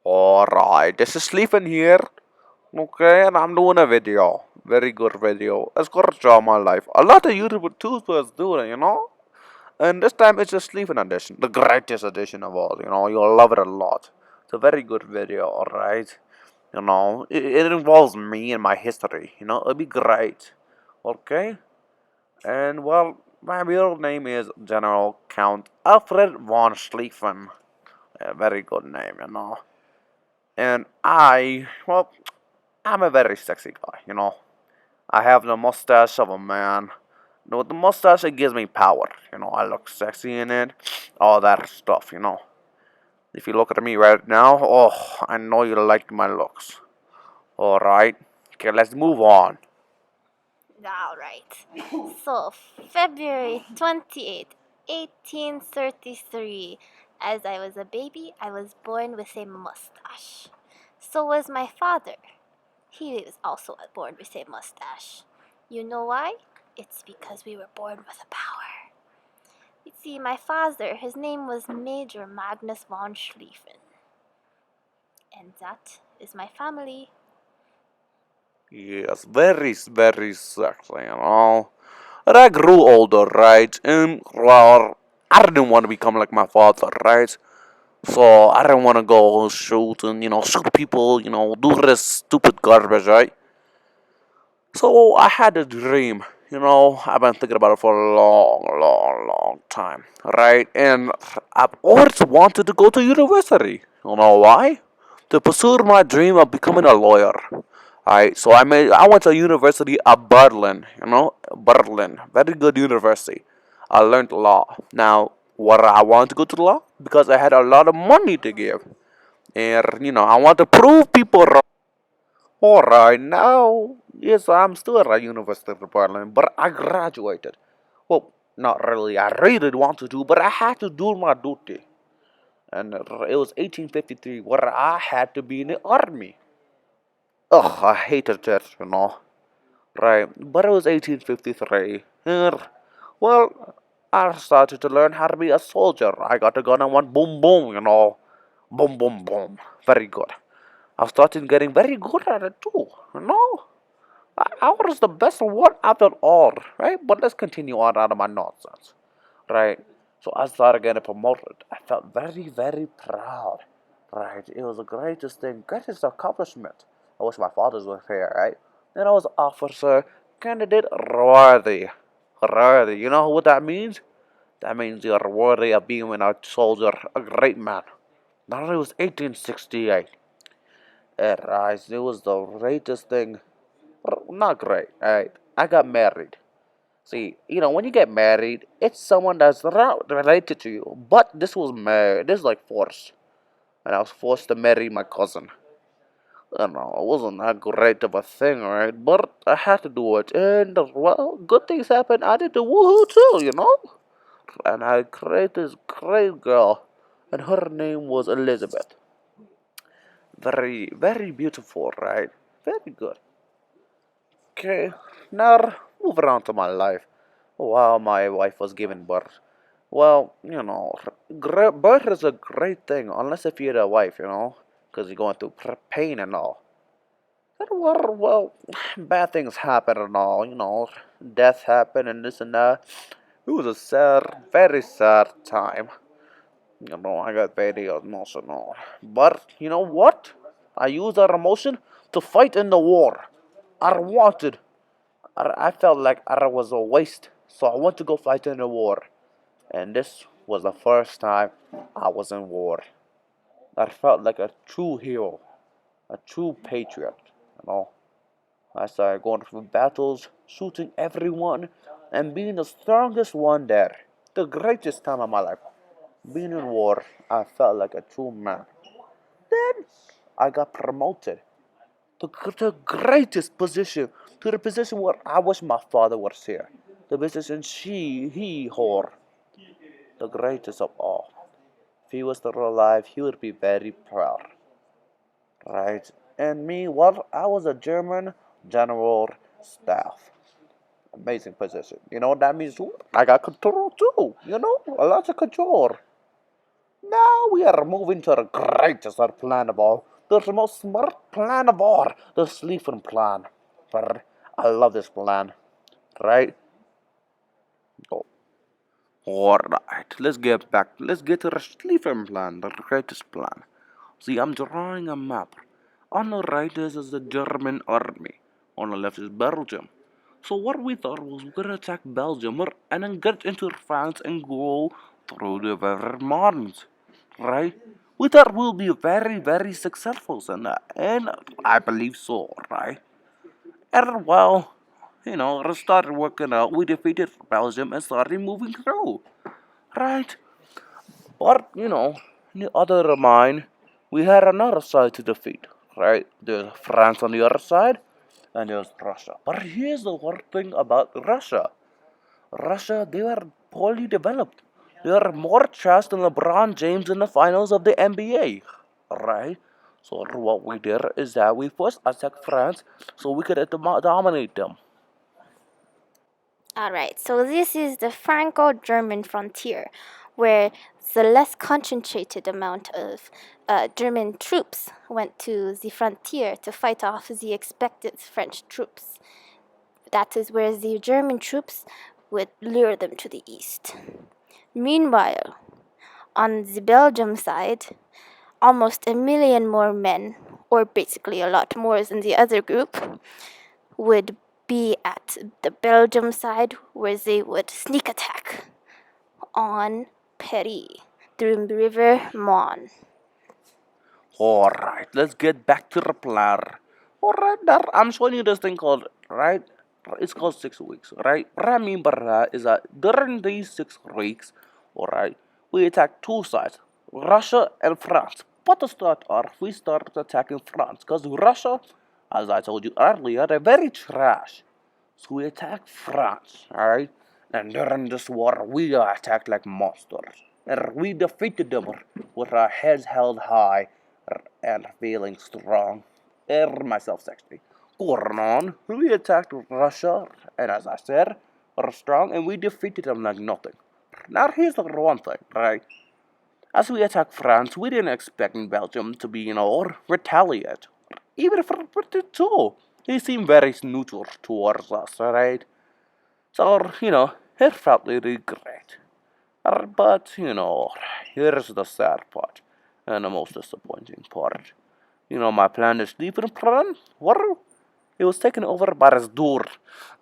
Alright, this is Sleeping here. Okay, and I'm doing a video. Very good video. It's got a job my life. A lot of YouTubers do it, And this time it's a Sleeping edition. The greatest edition of all, You'll love it a lot. It's a very good video, alright? It involves me and my history, It'll be great. Okay? And well, my real name is General Count Alfred von Schlieffen. A very good name. And I'm a very sexy guy. I have the mustache of a man. With the mustache, it gives me power. I look sexy in it. All that stuff. If you look at me right now, oh, I know you like my looks. Alright. Okay, let's move on. All right. So, February 28th, 1833. As I was a baby, I was born with a mustache. So was my father. He was also born with a mustache. You know why? It's because we were born with a power. You see, my father, his name was Major Magnus von Schlieffen. And that is my family. Yes, very, very sexy. But I grew older, right? And, well, I didn't want to become like my father, right? So I didn't want to go shoot and, shoot people, do this stupid garbage, right? So I had a dream, I've been thinking about it for a long, long, long time, right? And I've always wanted to go to university. You know why? To pursue my dream of becoming a lawyer. Right, so I went to university at Berlin, Berlin, very good university. I learned law. Now, what I wanted to go to law because I had a lot of money to give, and I want to prove people wrong. All right, now, yes, I'm still at University of Berlin, but I graduated. Well, not really. I really wanted to, but I had to do my duty. And it was 1853 where I had to be in the army. Ugh, I hated that. Right, but it was 1853. Well, I started to learn how to be a soldier. I got a gun and went boom boom. Boom boom boom. Very good. I started getting very good at it too. I was the best one after all, right? But let's continue on out of my nonsense, right? So I started getting promoted. I felt very, very proud, right? It was the greatest thing, greatest accomplishment. I wish my fathers were here, right? And I was officer candidate worthy. Worthy. You know what that means? That means you're worthy of being a soldier, a great man. Now it was 1868. It was the greatest thing. Not great, right? I got married. See, when you get married, it's someone that's not related to you. But this was married. This is like forced. And I was forced to marry my cousin. I don't know, it wasn't that great of a thing, right? But I had to do it. And, well, good things happened. I did the woohoo too. And I created this great girl. And her name was Elizabeth. Very, very beautiful, right? Very good. Okay, now moving on to my life. While my wife was giving birth. Well, birth is a great thing, unless if you're a wife, because you're going through pain and all. And well, bad things happen and all, death happened and this and that. It was a sad, very sad time. I got very emotional. But you know what? I used that emotion to fight in the war. I wanted. I felt like I was a waste, so I went to go fight in the war. And this was the first time I was in war. I felt like a true hero, a true patriot, you know. I started going through battles, shooting everyone, and being the strongest one there. The greatest time of my life. Being in war, I felt like a true man. Then I got promoted to the greatest position, to the position where I wish my father was here. The position he hold, the greatest of all. If he was still alive, he would be very proud, right? And me, well, I was a German general staff. Amazing position. You know what that means? I got control too. A lot of control. Now we are moving to the greatest plan of all, the most smart plan of all, the sleeping plan. I love this plan, right? Oh. Alright, let's get back. Let's get to the sleeping plan, the greatest plan. See, I'm drawing a map. On the right is the German army. On the left is Belgium. So what we thought was we're gonna attack Belgium and then get into France and go through the Vermont, right? We thought we'll be very, very successful in that, and I believe so, right? And well, it started working out. We defeated Belgium and started moving through, right? But, in the other mind, we had another side to defeat, right? There's France on the other side, and there's Russia. But here's the worst thing about Russia. Russia, they were poorly developed. They are more trash than LeBron James in the finals of the NBA, right? So what we did is that we first attacked France so we could dominate them. Alright, so this is the Franco German frontier, where the less concentrated amount of German troops went to the frontier to fight off the expected French troops. That is where the German troops would lure them to the east. Meanwhile, on the Belgium side, almost 1 million more men, or basically a lot more than the other group, would be at the Belgium side where they would sneak attack on Paris through the River Marne. Alright, let's get back to the plan. Alright, I'm showing you this thing called, right? It's called 6 weeks, right? What I mean by that is that during these 6 weeks, alright, we attacked two sides, Russia and France. But to start off, we started attacking France because Russia, as I told you earlier, they're very trash. So we attacked France, alright? And during this war, we attacked like monsters. And we defeated them with our heads held high and feeling strong. And myself, sexy. Going on, we attacked Russia, and as I said, are strong, and we defeated them like nothing. Now here's the one thing, right? As we attacked France, we didn't expect Belgium to be, retaliate. Even if it did too. They seemed very neutral towards us, right? So, it felt really great. But, here's the sad part, and the most disappointing part. My plan is sleeping plan? Well, it was taken over by this dude,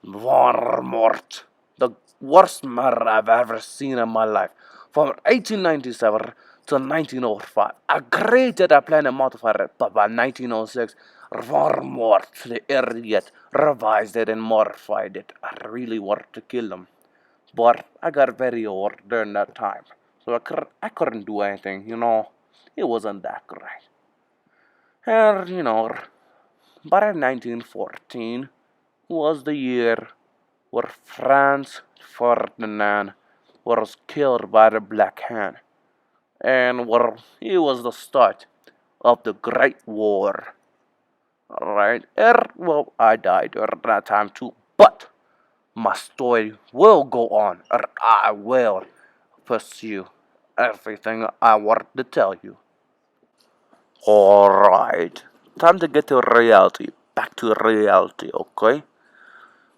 Warmort, the worst murder I've ever seen in my life. From 1897 to 1905, I created a planet modifier, but by 1906, Warmort, the idiot, revised it and modified it. I really wanted to kill him, but I got very old during that time, so I couldn't do anything, It wasn't that great. And, by 1914 was the year where Franz Ferdinand was killed by the Black Hand, and where it was the start of the Great War. Right? Well, I died during that time too, but my story will go on, and I will pursue everything I want to tell you. Alright, time to get to reality. Back to reality, okay?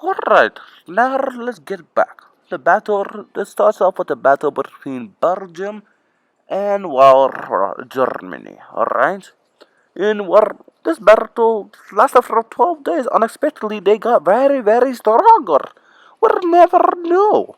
Alright, now let's get back. It starts off with the battle between Belgium and, well, Germany, alright? This battle lasted for 12 days. Unexpectedly, they got very, very stronger. We never knew.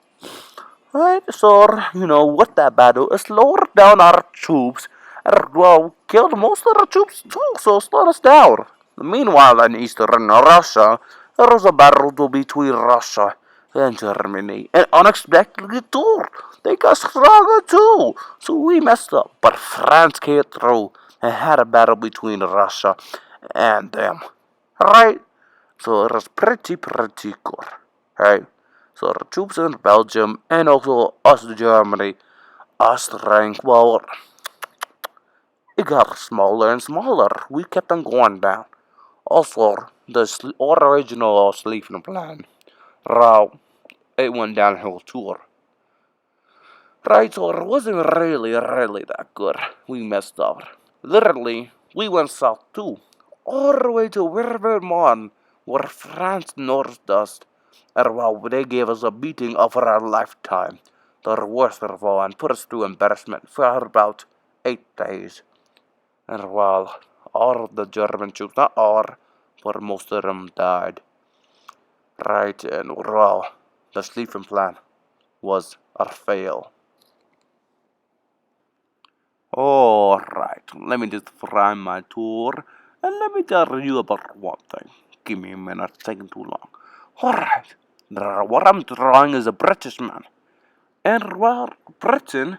Right? So, with that battle, it slowed down our troops and, well, killed most of the troops too, so slowed us down. Meanwhile, in eastern Russia, there was a battle between Russia and Germany, and unexpectedly too, they got stronger too. So we messed up, but France came through and had a battle between Russia and them. Right? So it was pretty good. Right? So the troops in Belgium and also us Germany, us rank, well, it got smaller and smaller. We kept on going down. Also, the original sleeping plan route, it went downhill too. Right, so it wasn't really that good. We messed up. Literally, we went south too. All the way to Vermont, where France nourished us. And wow, they gave us a beating of our lifetime. The worst of all, and put us through embarrassment for about 8 days. And well, all of the German troops, not all, but most of them died. Right, and well, the sleeping plan was a fail. Alright, let me describe my tour and let me tell you about one thing. Give me a minute, it's taking too long. Alright, what I'm drawing is a British man. And while Britain,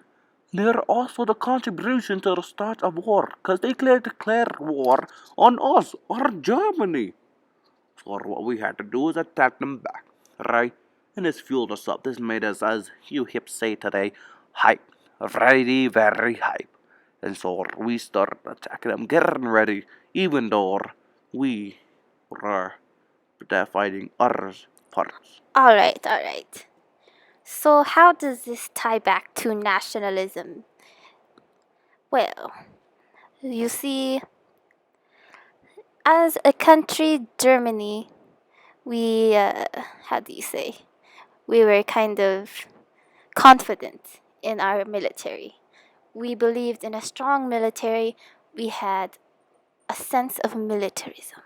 they're also the contribution to the start of war, because they declared war on us, or Germany. So what we had to do is attack them back, right? And this fueled us up. This made us, as you hip say today, hype. Very, very hype. And so we started attacking them, getting ready, even though we were fighting other parts. Alright. So, how does this tie back to nationalism? Well, you see, as a country, Germany, we, how do you say? We were kind of confident in our military. We believed in a strong military. We had a sense of militarism.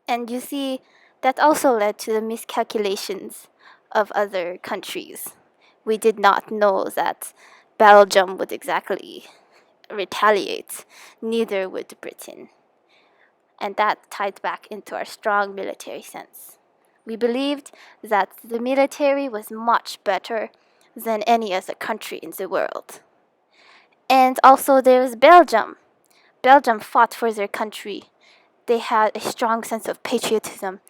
And you see, that also led to the miscalculations of other countries. We did not know that Belgium would exactly retaliate, neither would Britain. And that tied back into our strong military sense. We believed that the military was much better than any other country in the world. And also there was Belgium. Belgium fought for their country. They had a strong sense of patriotism.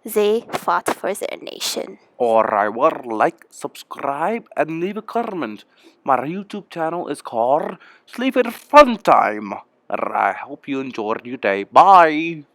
They fought for their nation. Alright, well, like, subscribe, and leave a comment. My YouTube channel is called Sleeping Fun Time. And I hope you enjoyed your day. Bye.